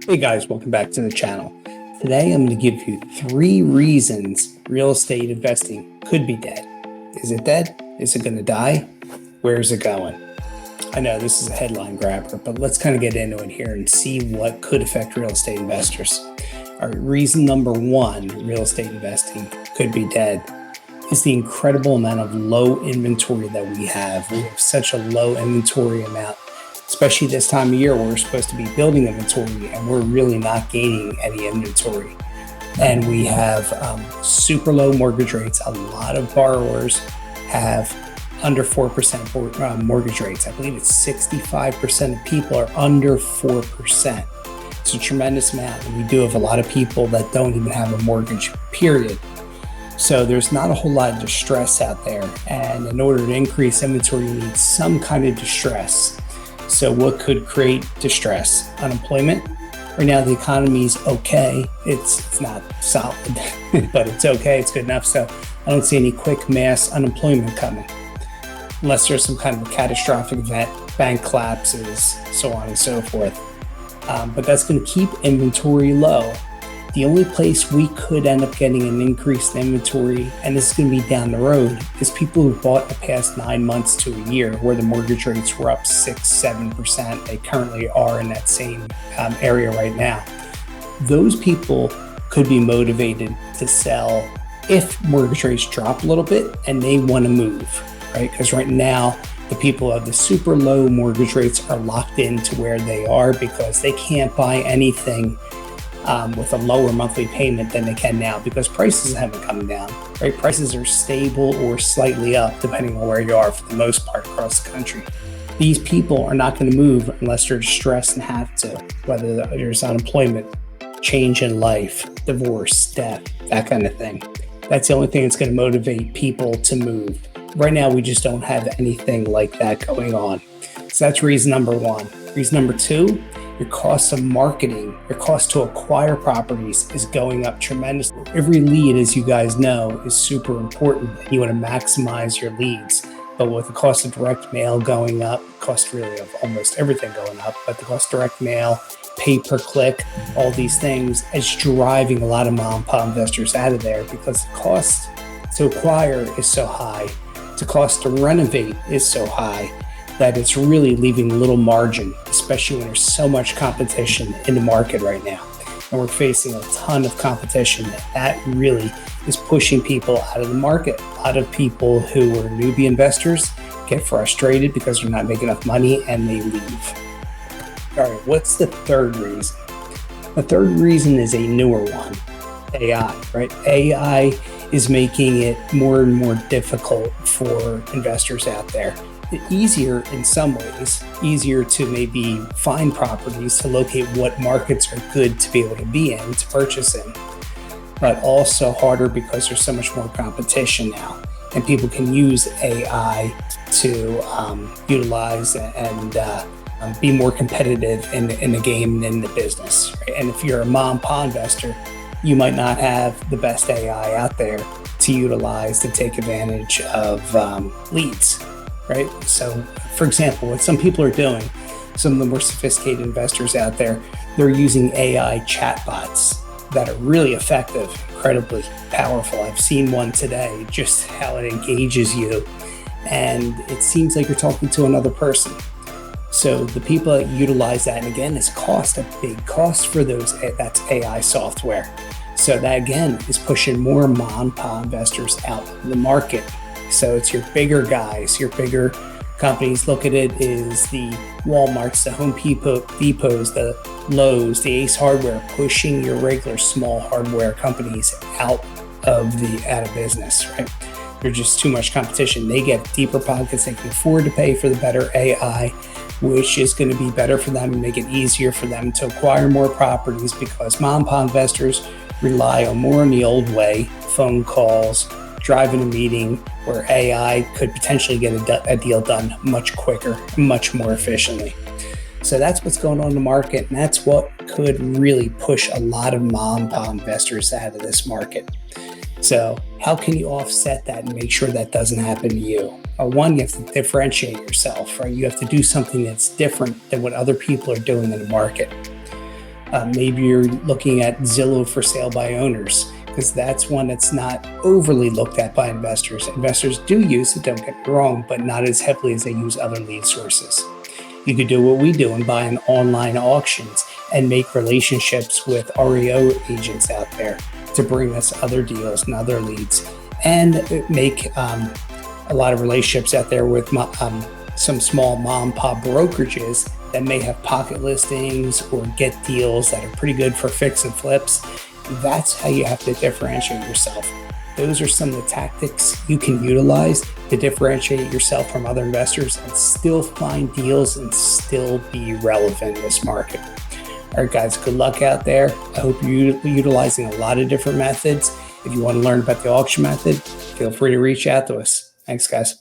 Hey guys, welcome back to the channel. Today I'm going to give you 3 reasons real estate investing could be dead. Is it dead? Is it going to die? Where is it going? I know this is a headline grabber, but let's kind of get into it here and see what could affect real estate investors. All right, reason number 1, real estate investing could be dead is the incredible amount of low inventory that we have. We have such a low inventory amount, especially this time of year where we're supposed to be building inventory and we're really not gaining any inventory. And we have super low mortgage rates. A lot of borrowers have under 4% mortgage rates. I believe it's 65% of people are under 4%. It's a tremendous amount. And we do have a lot of people that don't even have a mortgage, period. So there's not a whole lot of distress out there. And in order to increase inventory, you need some kind of distress. So what could create distress? Unemployment. Right now, the economy is okay. It's not solid, but it's okay. It's good enough. So I don't see any quick mass unemployment coming unless there's some kind of a catastrophic event, bank collapses, so on and so forth. But that's going to keep inventory low. The only place we could end up getting an increased inventory, and this is going to be down the road, is people who bought the past 9 months to a year where the mortgage rates were up 6-7%. They currently are in that same area right now. Those people could be motivated to sell if mortgage rates drop a little bit and they want to move, right? Because right now, the people who have the super low mortgage rates are locked into where they are because they can't buy anything with a lower monthly payment than they can now because prices haven't come down, right? Prices are stable or slightly up depending on where you are for the most part across the country. These people are not going to move unless they're distressed and have to, whether there's unemployment, change in life, divorce, death, that kind of thing. That's the only thing that's going to motivate people to move. Right now, we just don't have anything like that going on. So that's reason number 1. Reason number 2, your cost of marketing, your cost to acquire properties is going up tremendously. Every lead, as you guys know, is super important. You want to maximize your leads. But with the cost of direct mail going up, cost really of almost everything going up, but the cost of direct mail, pay per click, all these things is driving a lot of mom and pop investors out of there because the cost to acquire is so high, the cost to renovate is so high, that it's really leaving little margin, especially when there's so much competition in the market right now. And we're facing a ton of competition. That really is pushing people out of the market. A lot of people who are newbie investors get frustrated because they're not making enough money and they leave. All right, what's the third reason? The third reason is a newer one, AI, right? AI is making it more and more difficult for investors out there. Easier in some ways, easier to maybe find properties, to locate what markets are good to be able to be in, to purchase in, but also harder because there's so much more competition now. And people can use AI to utilize and be more competitive in the game and in the business. Right? And if you're a mom and pop investor, you might not have the best AI out there to utilize to take advantage of leads. Right? So, for example, what some people are doing, some of the more sophisticated investors out there, they're using AI chatbots that are really effective, incredibly powerful. I've seen one today, just how it engages you, and it seems like you're talking to another person. So the people that utilize that, and again, it's a big cost for those, that's AI software. So that again is pushing more mom and pop investors out of the market. So it's your bigger guys, your bigger companies. Look at it is the Walmarts, the Home Depots, the Lowe's, the Ace Hardware, pushing your regular small hardware companies out of business, right? There's just too much competition. They get deeper pockets. They can afford to pay for the better AI, which is going to be better for them and make it easier for them to acquire more properties because mom and pop investors rely on more in the old way, phone calls, driving a meeting, where AI could potentially get a deal done much quicker, much more efficiently. So that's what's going on in the market, and that's what could really push a lot of mom and pop investors out of this market. So how can you offset that and make sure that doesn't happen to you? One, you have to differentiate yourself, right? You have to do something that's different than what other people are doing in the market. Maybe you're looking at Zillow for sale by owners, because that's one that's not overly looked at by investors. Investors do use it, don't get me wrong, but not as heavily as they use other lead sources. You could do what we do and buy in online auctions and make relationships with REO agents out there to bring us other deals and other leads, and make a lot of relationships out there with some small mom and pop brokerages that may have pocket listings or get deals that are pretty good for fix and flips. That's how you have to differentiate yourself. Those are some of the tactics you can utilize to differentiate yourself from other investors and still find deals and still be relevant in this market. All right, guys, good luck out there. I hope you're utilizing a lot of different methods. If you want to learn about the auction method, feel free to reach out to us. Thanks, guys.